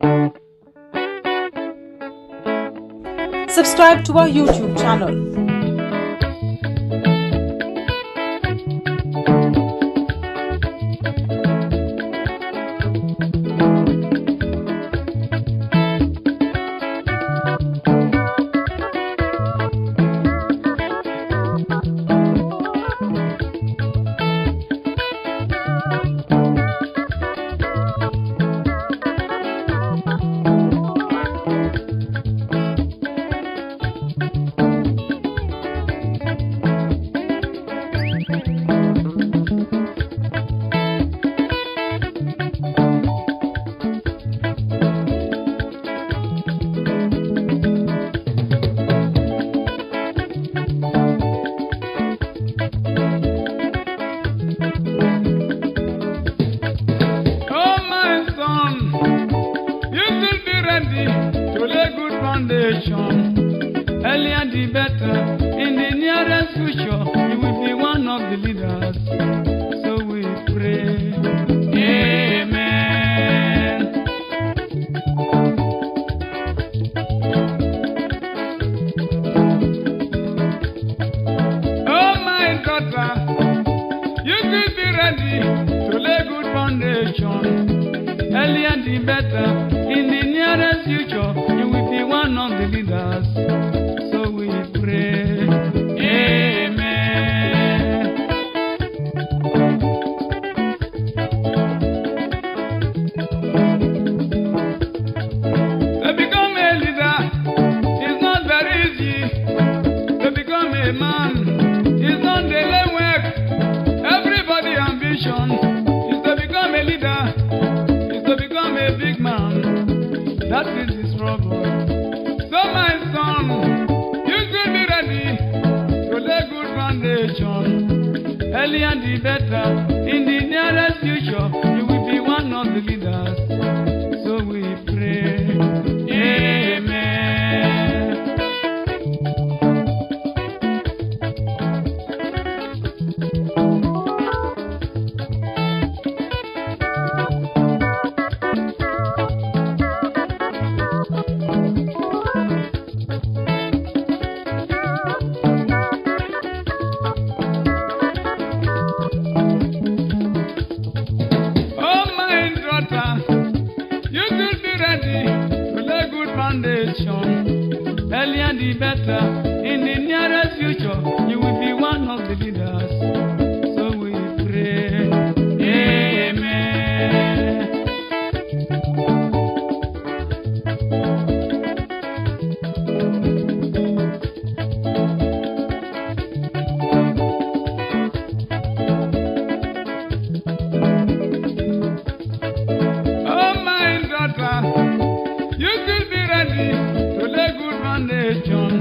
Subscribe to our YouTube channel. To lay good foundation, earlier the better. In the nearest future, you will be one of the leaders. So we pray, Amen. Oh my daughter, you will be ready to lay good foundation, earlier the better. In the nearest future, you will be one of the leaders. So we pray, Amen. To become a leader is not very easy. To become a man is not daily work. Everybody's ambition is to become a leader, is to become a big man. That is the struggle. So my son, you should be ready to lay good foundation. Earlier the better. In the nearest future, you will be one of the leaders. So we pray, Amen. You should be ready to lay good foundation. Earlier the better. In the nearest future, you will be one of the leaders. So we pray, Amen. You should be ready to lay good foundation.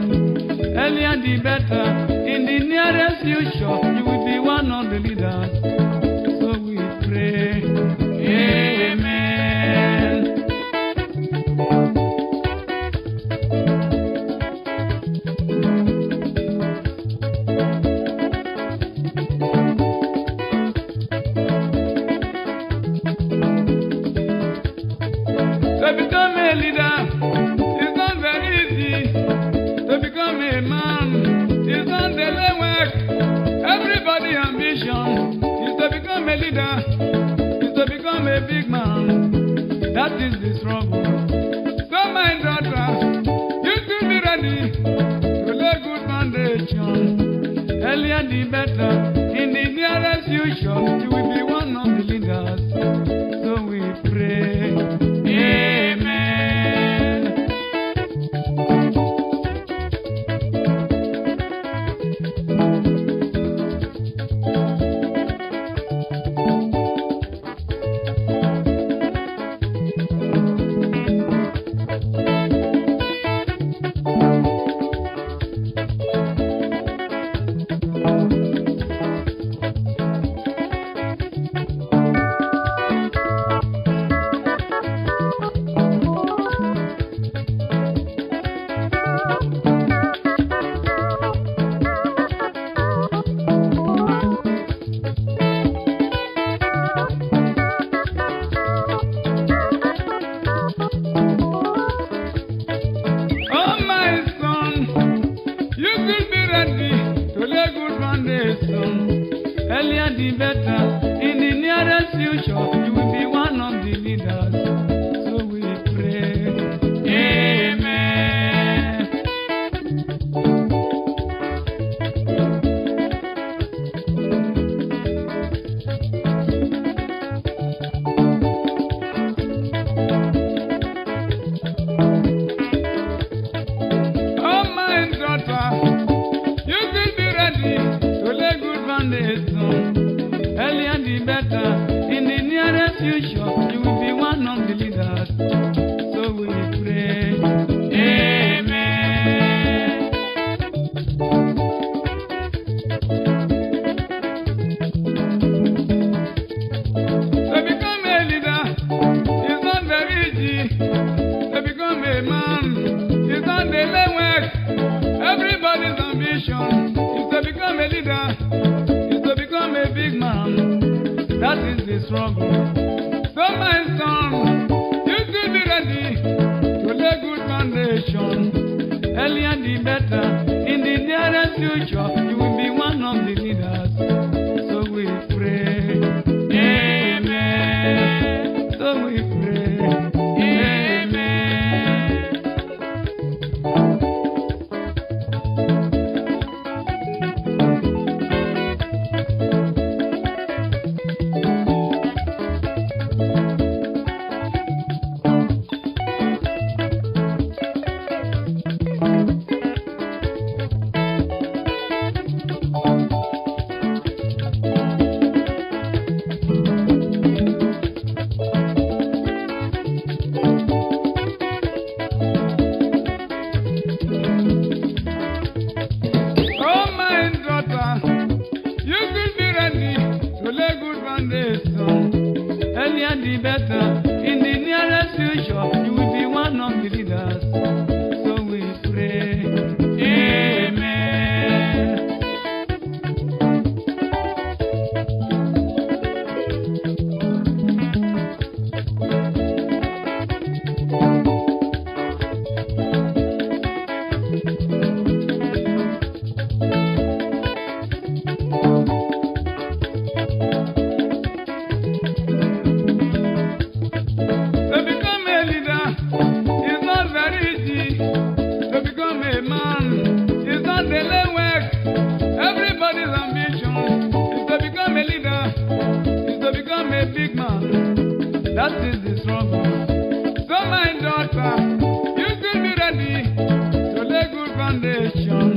Earlier the better. In the nearest future, you will be one of the leaders. So we pray, Amen. To become a leader is not very easy. To become a man is not daily work. Everybody's ambition is to become a leader, is to become a big man. That is the struggle. So my daughter, you should be ready to lay good foundation. Earlier the better. In the nearest future, you will be one of the leaders. So we pray, Amen. one of the leaders. So we pray. Amen. To become a leader is not very easy. To become a man is not daily work. Everybody's ambition is to become a leader, is to become a big man. That is the struggle. So my son, you should be ready to lay good foundation. Earlier the better. In the nearest future, you will be one of the leaders. So we pray. Amen. So we pray. Amen. Earlier the better. In the nearest future, you will be one of the leaders. So we pray. Amen. To become a man is not daily work. Everybody's ambition is to become a leader, is to become a big man. That is the struggle. So my daughter, you should be ready to lay good foundation.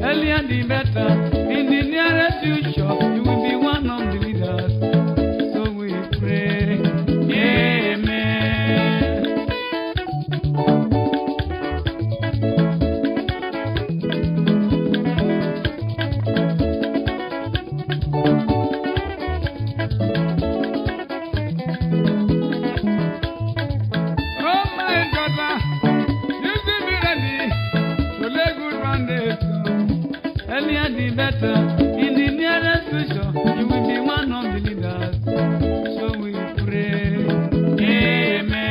Earlier the better. In the nearest future, you will be one of the leaders. So we pray. Amen. Earlier the better. In the nearest future, you will be one of the leaders. So we pray. Amen.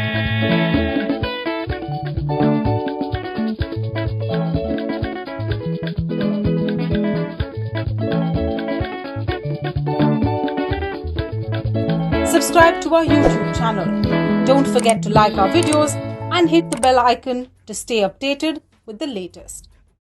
Subscribe to our YouTube channel. Don't forget to like our videos and hit the bell icon to stay updated with the latest.